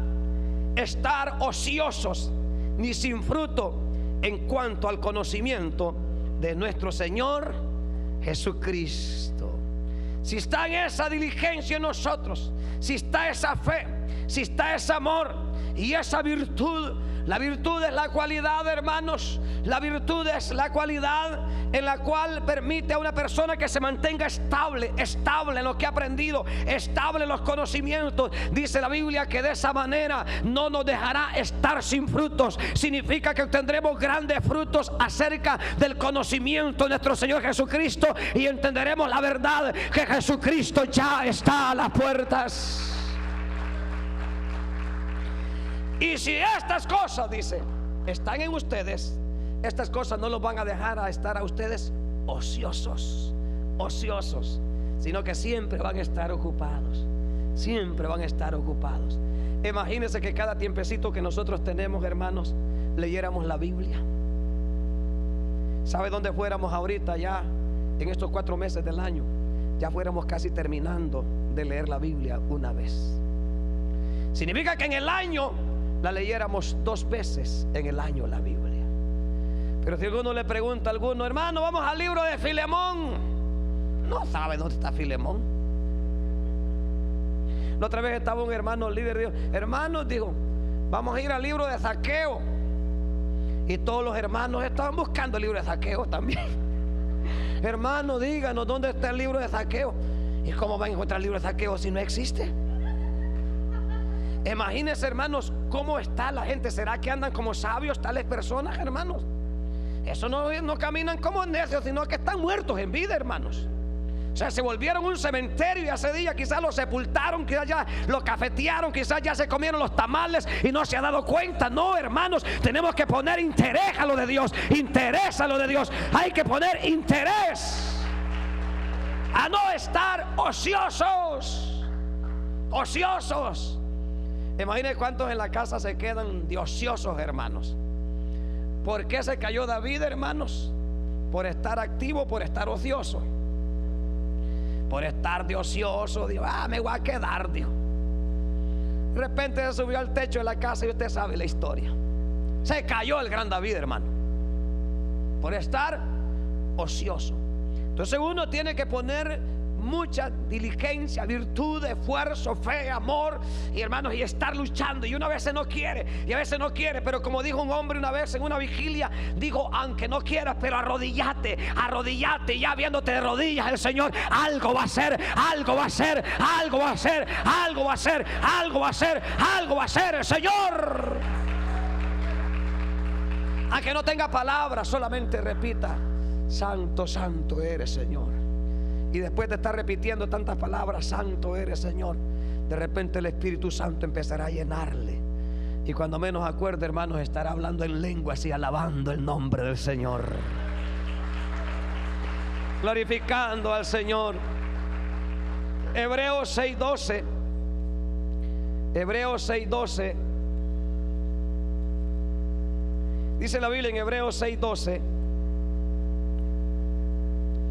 estar ociosos ni sin fruto en cuanto al conocimiento de nuestro Señor Jesucristo. Si está en esa diligencia en nosotros, si está esa fe, si está ese amor y esa virtud. La virtud es la cualidad, hermanos. La virtud es la cualidad en la cual permite a una persona que se mantenga estable en lo que ha aprendido, estable en los conocimientos. Dice la Biblia que de esa manera no nos dejará estar sin frutos. Significa que obtendremos grandes frutos acerca del conocimiento de nuestro Señor Jesucristo, y entenderemos la verdad que Jesucristo ya está a las puertas. Y si estas cosas, dice, están en ustedes, estas cosas no los van a dejar a estar a ustedes ociosos, sino que siempre van a estar ocupados. Siempre van a estar ocupados. Imagínense que cada tiempecito que nosotros tenemos, hermanos, leyéramos la Biblia. ¿Sabe dónde fuéramos ahorita ya en estos 4 meses del año? Ya fuéramos casi terminando de leer la Biblia una vez. Significa que en el año la leyéramos 2 veces en el año la Biblia. Pero si alguno le pregunta a alguno, hermano, vamos al libro de Filemón, no sabe dónde está Filemón. La otra vez estaba un hermano líder, dijo, hermanos, digo, vamos a ir al libro de Zaqueo. Y todos los hermanos estaban buscando el libro de Zaqueo también. Hermano, díganos dónde está el libro de Zaqueo. ¿Y cómo van a encontrar el libro de Zaqueo si no existe? Imagínense, hermanos, cómo está la gente. ¿Será que andan como sabios tales personas, hermanos? Eso no caminan como necios, sino que están muertos en vida, hermanos. O sea, se volvieron un cementerio, y hace días quizás lo sepultaron, quizás ya lo cafetearon, quizás ya se comieron los tamales y no se ha dado cuenta. No, hermanos, tenemos que poner interés a lo de Dios. Interés a lo de Dios. Hay que poner interés a no estar ociosos. Imaginen cuántos en la casa se quedan de ociosos, hermanos. ¿Por qué se cayó David, hermanos? Por estar activo, por estar ocioso. Por estar de ocioso, dijo, me voy a quedar, dijo. De repente se subió al techo de la casa y usted sabe la historia. Se cayó el gran David, hermano, por estar ocioso. Entonces uno tiene que poner mucha diligencia, virtud, esfuerzo, fe, amor, y hermanos, y estar luchando. Y uno a veces no quiere, pero como dijo un hombre una vez en una vigilia, dijo, aunque no quieras, pero arrodillate, ya viéndote de rodillas el Señor algo va a hacer el Señor. Aunque no tenga palabras, solamente repita, santo, santo eres, Señor. Y después de estar repitiendo tantas palabras, santo eres, Señor, de repente el Espíritu Santo empezará a llenarle. Y cuando menos acuerde, hermanos, estará hablando en lenguas y alabando el nombre del Señor, glorificando al Señor. Hebreos 6:12. Dice la Biblia en Hebreos 6:11.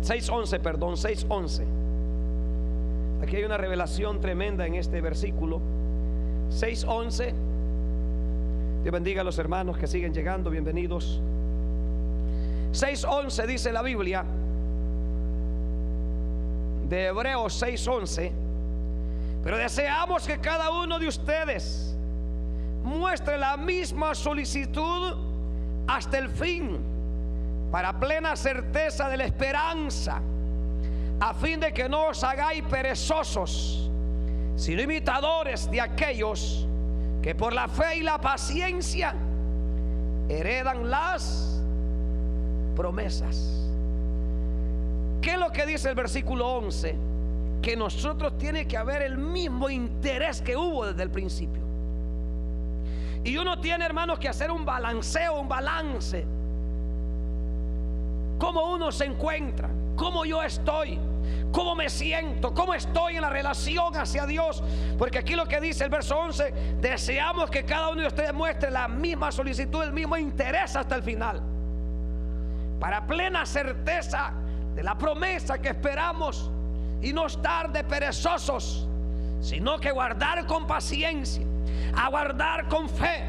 6:11. Aquí hay una revelación tremenda en este versículo. 6:11. Dios bendiga a los hermanos que siguen llegando, bienvenidos. 6:11 dice la Biblia de Hebreos 6:11. Pero deseamos que cada uno de ustedes muestre la misma solicitud hasta el fin, para plena certeza de la esperanza, a fin de que no os hagáis perezosos, sino imitadores de aquellos que por la fe y la paciencia heredan las promesas. ¿Qué es lo que dice el versículo 11? Que nosotros tiene que haber el mismo interés que hubo desde el principio. Y uno tiene, hermanos, que hacer un balance. Cómo uno se encuentra, cómo yo estoy, cómo me siento, cómo estoy en la relación hacia Dios. Porque aquí lo que dice el verso 11, deseamos que cada uno de ustedes muestre la misma solicitud, el mismo interés hasta el final, para plena certeza de la promesa que esperamos, y no estar de perezosos, sino que guardar con paciencia, aguardar con fe,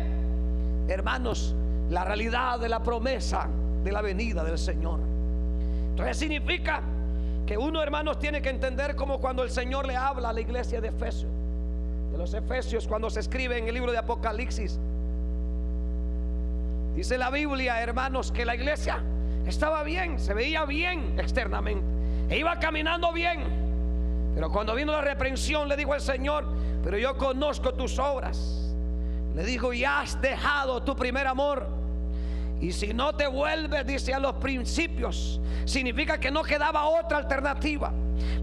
hermanos, la realidad de la promesa de la venida del Señor. Entonces significa que uno, hermanos, tiene que entender como cuando el Señor le habla a la iglesia de Efesios, de los Efesios, cuando se escribe en el libro de Apocalipsis. Dice la Biblia, hermanos, que la iglesia estaba bien, se veía bien externamente, e iba caminando bien. Pero cuando vino la reprensión, le dijo el Señor: pero yo conozco tus obras. Le dijo: y has dejado tu primer amor. Y si no te vuelves, dice, a los principios, significa que no quedaba otra alternativa,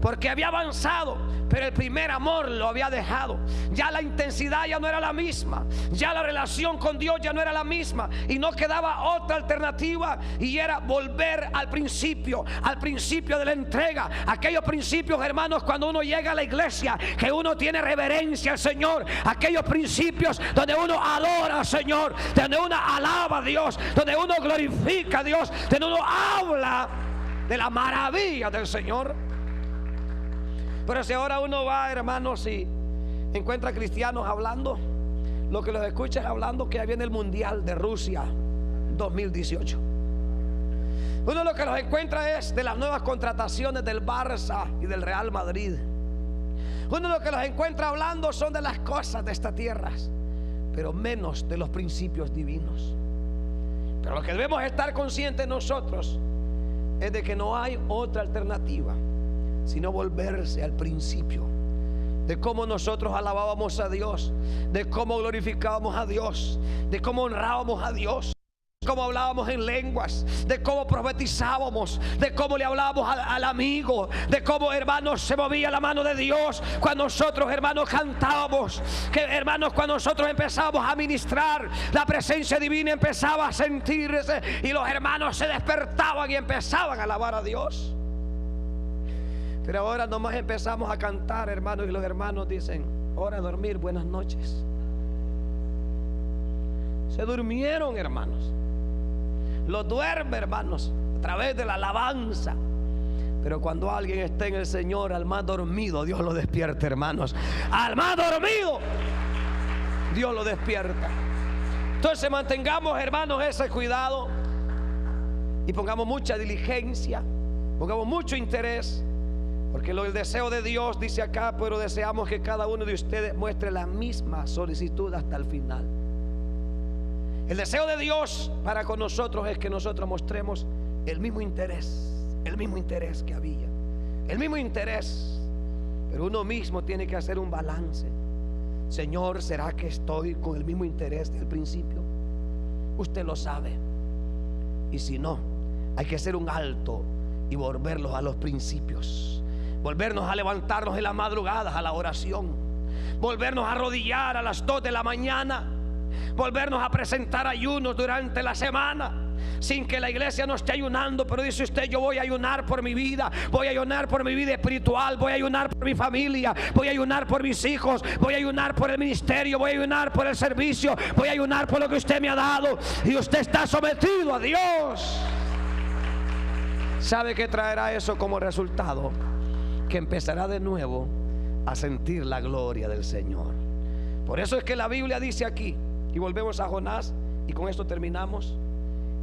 porque había avanzado, pero el primer amor lo había dejado. Ya la intensidad ya no era la misma, ya la relación con Dios ya no era la misma, y no quedaba otra alternativa, y era volver al principio de la entrega. Aquellos principios, hermanos, cuando uno llega a la iglesia, que uno tiene reverencia al Señor, aquellos principios donde uno adora al Señor, donde uno alaba a Dios, donde uno glorifica a Dios, donde uno habla de la maravilla del Señor. Pero si ahora uno va, hermanos, y encuentra cristianos hablando, lo que los escucha es hablando que viene el Mundial de Rusia 2018. Uno lo que los encuentra es de las nuevas contrataciones del Barça y del Real Madrid. Uno lo que los encuentra hablando son de las cosas de esta tierra, pero menos de los principios divinos. Pero lo que debemos estar conscientes nosotros es de que no hay otra alternativa sino volverse al principio, de cómo nosotros alabábamos a Dios, de cómo glorificábamos a Dios, de cómo honrábamos a Dios, de cómo hablábamos en lenguas, de cómo profetizábamos, de cómo le hablábamos al amigo, de cómo, hermanos, se movía la mano de Dios cuando nosotros, hermanos, cantábamos, que, hermanos, cuando nosotros empezábamos a ministrar, la presencia divina empezaba a sentirse y los hermanos se despertaban y empezaban a alabar a Dios. Pero ahora nomás empezamos a cantar, hermanos, y los hermanos dicen: hora de dormir, buenas noches. Se durmieron, hermanos. Los duerme, hermanos, a través de la alabanza. Pero cuando alguien está en el Señor, al más dormido Dios lo despierta, hermanos. Al más dormido Dios lo despierta. Entonces mantengamos, hermanos, ese cuidado y pongamos mucha diligencia, pongamos mucho interés. Porque el deseo de Dios, dice acá: pero deseamos que cada uno de ustedes muestre la misma solicitud hasta el final. El deseo de Dios para con nosotros es que nosotros mostremos el mismo interés que había, el mismo interés. Pero uno mismo tiene que hacer un balance. Señor, ¿será que estoy con el mismo interés del principio? Usted lo sabe. Y si no, hay que hacer un alto y volverlos a los principios. Volvernos a levantarnos en las madrugadas a la oración, volvernos a arrodillar a las 2 de la mañana, volvernos a presentar ayunos durante la semana, sin que la iglesia no esté ayunando. Pero dice usted: yo voy a ayunar por mi vida, voy a ayunar por mi vida espiritual, voy a ayunar por mi familia, voy a ayunar por mis hijos, voy a ayunar por el ministerio, voy a ayunar por el servicio, voy a ayunar por lo que usted me ha dado. Y usted está sometido a Dios. ¿Sabe qué traerá eso como resultado? Que empezará de nuevo a sentir la gloria del Señor. Por eso es que la Biblia dice aquí, y volvemos a Jonás, y con esto terminamos.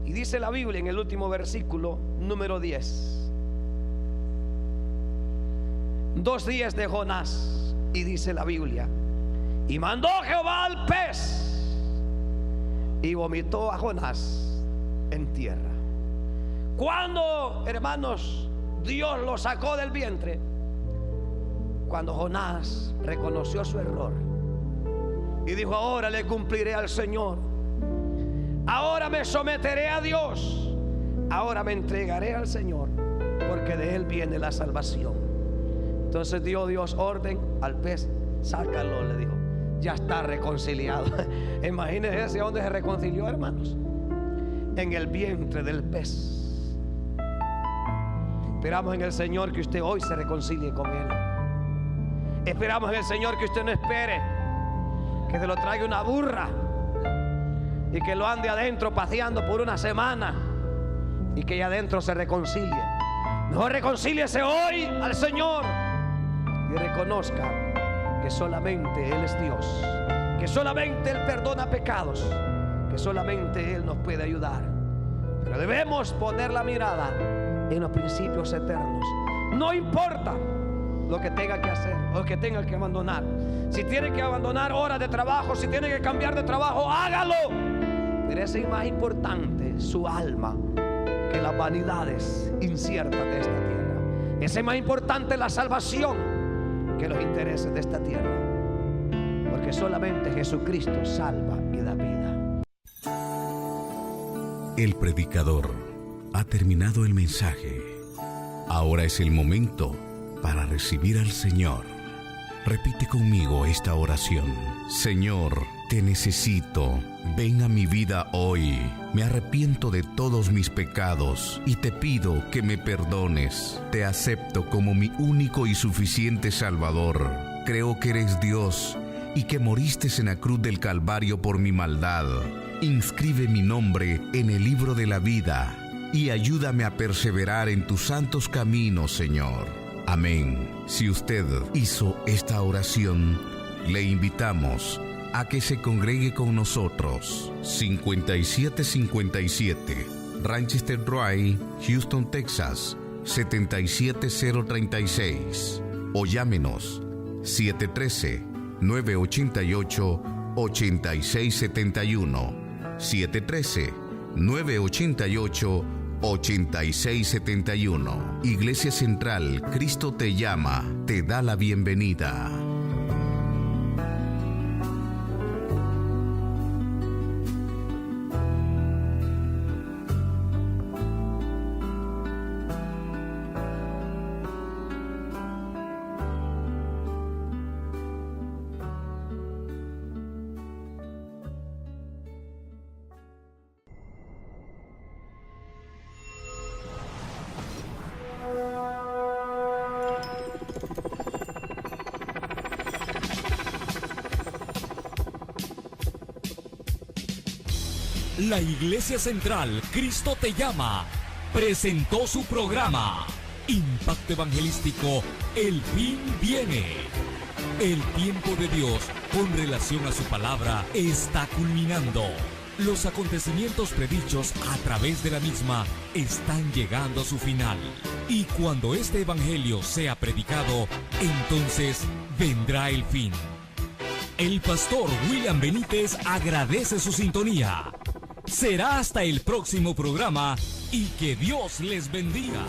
Y dice la Biblia en el último versículo, número 10: 2 días de Jonás. Y dice la Biblia: y mandó Jehová al pez y vomitó a Jonás en tierra. Cuando, hermanos, Dios lo sacó del vientre, cuando Jonás reconoció su error y dijo: ahora le cumpliré al Señor, ahora me someteré a Dios, ahora me entregaré al Señor, porque de Él viene la salvación. Entonces dio Dios orden al pez: sácalo, le dijo, ya está reconciliado. Imagínense dónde se reconcilió, hermanos: en el vientre del pez. Esperamos en el Señor que usted hoy se reconcilie con Él. Esperamos en el Señor que usted no espere que se lo traiga una burra y que lo ande adentro paseando por una semana y que allá adentro se reconcilie. Mejor reconcíliese hoy al Señor y reconozca que solamente Él es Dios, que solamente Él perdona pecados, que solamente Él nos puede ayudar. Pero debemos poner la mirada en los principios eternos. No importa lo que tenga que hacer, lo que tenga que abandonar. Si tiene que abandonar horas de trabajo, si tiene que cambiar de trabajo, hágalo. Pero ese es más importante, su alma, que las vanidades inciertas de esta tierra. Ese es más importante la salvación que los intereses de esta tierra. Porque solamente Jesucristo salva y da vida. El predicador ha terminado el mensaje. Ahora es el momento para recibir al Señor. Repite conmigo esta oración. Señor, te necesito. Ven a mi vida hoy. Me arrepiento de todos mis pecados y te pido que me perdones. Te acepto como mi único y suficiente Salvador. Creo que eres Dios y que moriste en la cruz del Calvario por mi maldad. Inscribe mi nombre en el libro de la vida y ayúdame a perseverar en tus santos caminos, Señor. Amén. Si usted hizo esta oración, le invitamos a que se congregue con nosotros. 5757 Ranchester Drive, Houston, Texas 77036, o llámenos 713-988-8671, 713-988-8671. Iglesia Central Cristo te llama, te da la bienvenida. La Iglesia Central Cristo te llama presentó su programa Impacto Evangelístico, el fin viene. El tiempo de Dios con relación a su palabra está culminando. Los acontecimientos predichos a través de la misma están llegando a su final. Y cuando este evangelio sea predicado, entonces vendrá el fin. El pastor William Benítez agradece su sintonía. Será hasta el próximo programa y que Dios les bendiga.